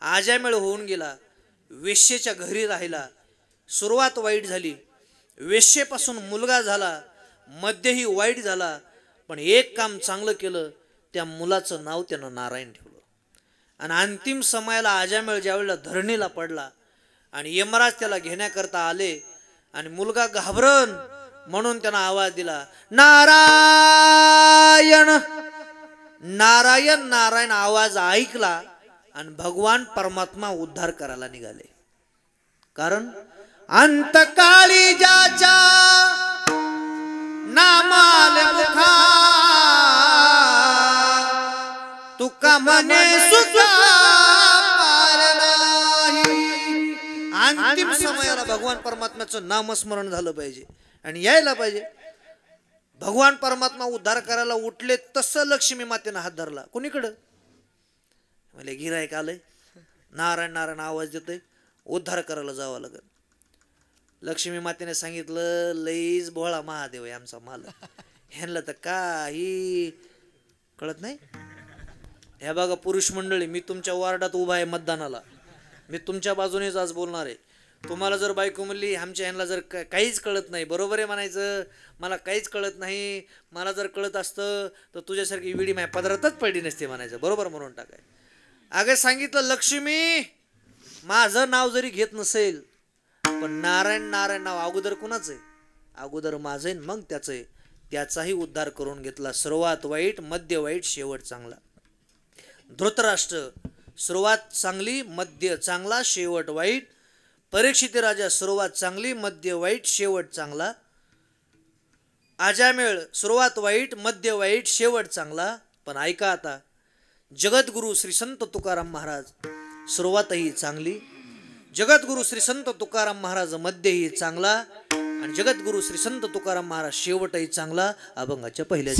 आजामेळ होऊन गेला, वेश्येच्या घरी राहिला, सुरुवात वाईट झाली, वेश्येपासून मुलगा झाला, मध्यही वाईट झाला, पण एक काम चांगलं केलं, त्या मुलाचं नाव त्यानं नारायण ठेवलं. आणि अंतिम समयाला आजामेळ ज्यावेळेला धरणीला पडला आणि यमराज त्याला घेण्याकरता आले आणि मुलगा घाबरन म्हणून त्यानं आवाज दिला, नारायण नारायण नारायण. आवाज ऐकला आणि भगवान परमात्मा उद्धार करायला निघाले. कारण अंतकाळी ज्याच्या नामाले मुखा तुका म्हणे सुखा पार नाही. अंतिम समयाला भगवान परमात्म्याचं नामस्मरण झालं पाहिजे आणि यायला पाहिजे. भगवान परमात्मा उद्धार करायला उठले तसं लक्ष्मी मातेनं हात धरला. कोणीकडं? म्हणजे गिरायक आलंय, नारायण नारायण आवाज देतोय, उद्धार करायला जावं लागेल. लक्ष्मी मातेने सांगितलं, लईच भोळा महादेव आहे आमचा मालक, ह्यांना तर काही कळत नाही. ह्या बघा पुरुष मंडळी, मी तुमच्या वार्डात उभा आहे मतदानाला, मी तुमच्या बाजूनेच आज बोलणार आहे. तुम्हाला जर बायको म्हणली आमच्या ह्यांना जर काहीच कळत नाही, बरोबर आहे म्हणायचं, मला काहीच कळत नाही, मला जर कळत असतं तर तुझ्यासारखी विडी माझ्या पदरातच पडली नसते म्हणायचं, बरोबर म्हणून टाकाय. अगं सांगितलं, लक्ष्मी माझं नाव जरी घेत नसेल पण नारायण नारायण नाव अगोदर कुणाचं आहे? अगोदर माझं आहे, मग त्याचं आहे. त्याचाही उद्धार करून घेतला. सुरुवात वाईट, मध्य वाईट, शेवट चांगला. धृतराष्ट्र सुरुवात चांगली, मध्य चांगला, शेवट वाईट. परीक्षित राजा सुरुवात चांगली, मध्य वाईट, शेवट चांगला. आजामेळ सुरुवात वाईट, मध्य वाईट, शेवट चांगला. पण ऐका आता, जगद्गुरु श्री संत तुकाराम महाराज सुरुवातही चांगली, जगद्गुरु श्री संत तुकाराम महाराज मध्यही चांगला आणि जगद्गुरु श्री संत तुकाराम महाराज शेवटही चांगला. अभंगाच्या पहिल्या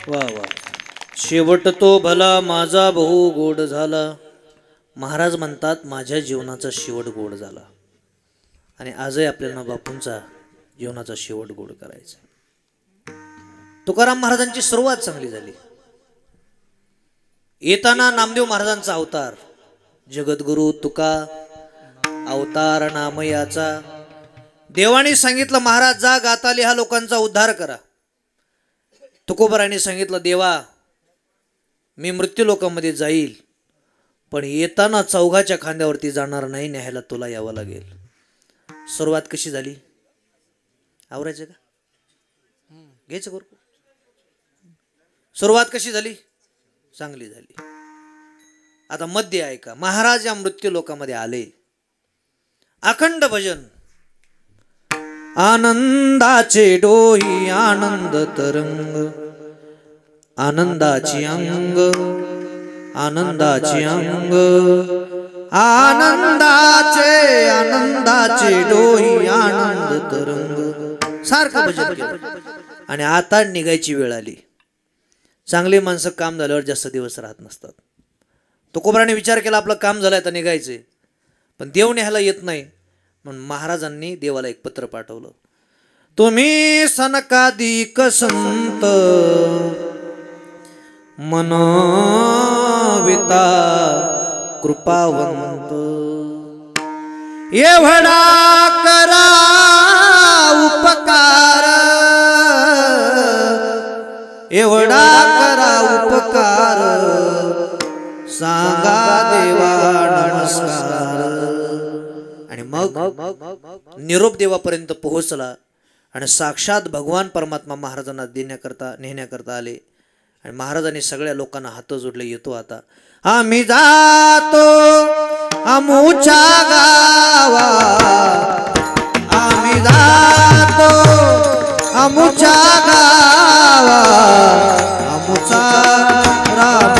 वा वा. शेवट तो भला माझा भाऊ गोड झाला. महाराज म्हणतात माझ्या जीवनाचा शेवट गोड झाला. आणि आजही आपल्याला बापूंचा जीवनाचा शेवट गोड करायचा. तुकाराम महाराजांची सुरुवात चांगली झाली. येताना नामदेव महाराजांचा अवतार, जगद्गुरु तुका अवतार नामयाचा. देवाने सांगितलं महाराज जा गाता लिहा लोकांचा उद्धार करा. तुकोबराने सांगितलं देवा मी मृत्यू लोकांमध्ये जाईल, पण येताना चौघाच्या खांद्यावरती जाणार नाही, न्यायला तुला यावं लागेल. सुरुवात कशी झाली? आवरायचं का? घ्यायचं करू. सुरुवात कशी झाली? चांगली झाली. आता मध्य ऐका. महाराज या मृत्यू लोकांमध्ये आले. अखंड भजन. आनंदाचे डोही आनंद तरंग, आनंदाची अंग आनंदाची अंग, आनंदाचे डोही आनंद तरंग. सारखं भजन केलं. आणि आता निघायची वेळ आली. चांगली माणसं काम झाल्यावर जास्त दिवस राहत नसतात. तुकोबराने विचार केला आपलं काम झालंय आता निघायचंय, पण देव न्यायला येत नाही. म्हणून महाराजांनी देवाला एक पत्र पाठवलं. तुम्ही सनकादिक संत मनविता कृपावंत, एवढा करा उपकार, एवढा करा उपकार, सांगा देवा नमस्कार. आणि मग निरोप देवापर्यंत पोहोचला आणि साक्षात भगवान परमात्मा महाराजांना नेण्याकरता आले. आणि महाराजांनी सगळ्या लोकांना हात जोडले. येतो आता आम्ही जातो आमुच्या गावा, आम्ही जातो आमुच्या गावा, आमुचा राम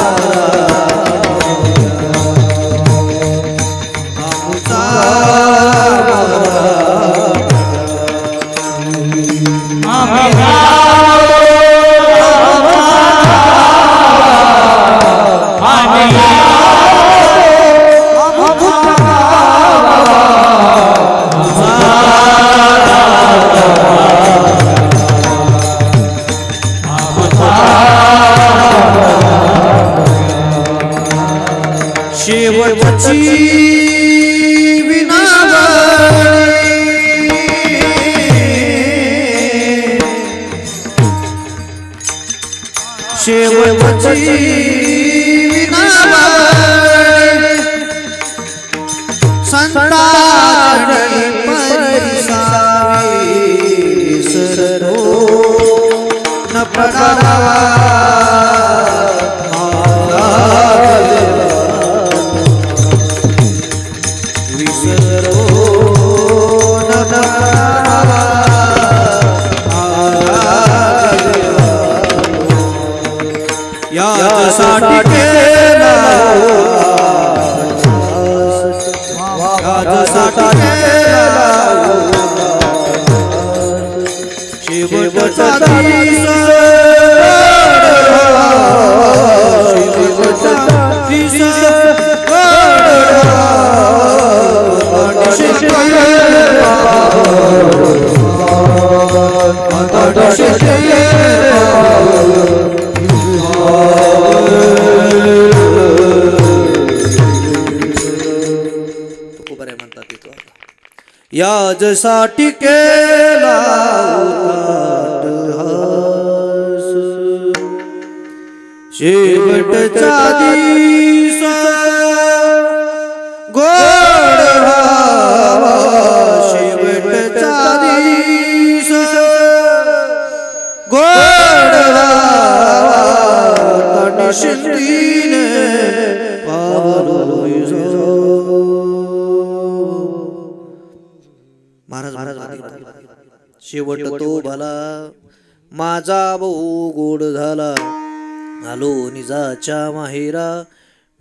आमुचा शेवटची विनावणी, शेवटची विनावणी, संतानी परिसावी सरतो न पडावा. यासाठी केला यासाठी केला शेवटचा दिवस, शेवटचा दिवस याजसाठी केला उद्धार, शेवटचा दिवस गोड व्हावा, शेवटचा दिवस गोड व्हावा, निश्चिंतीने पावलोय जाऊ. महाराज शेवट तो भला माझा भाऊ गोड झाला. आलो निजाच्या माहेरा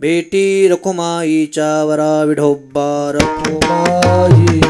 बेटी रखुमाईच्या वरा. विठोबा रखुमाई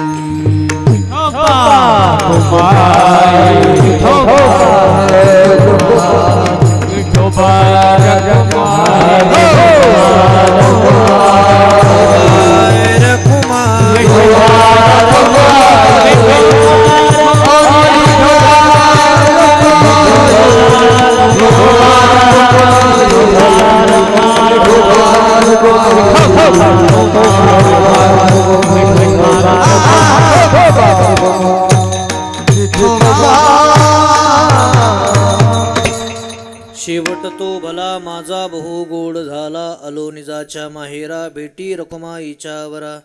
शेवट तो भला माझा बहु गोड झाला, आलो निजाच्या माहेरा भेटी रखुमाईच्या वरा.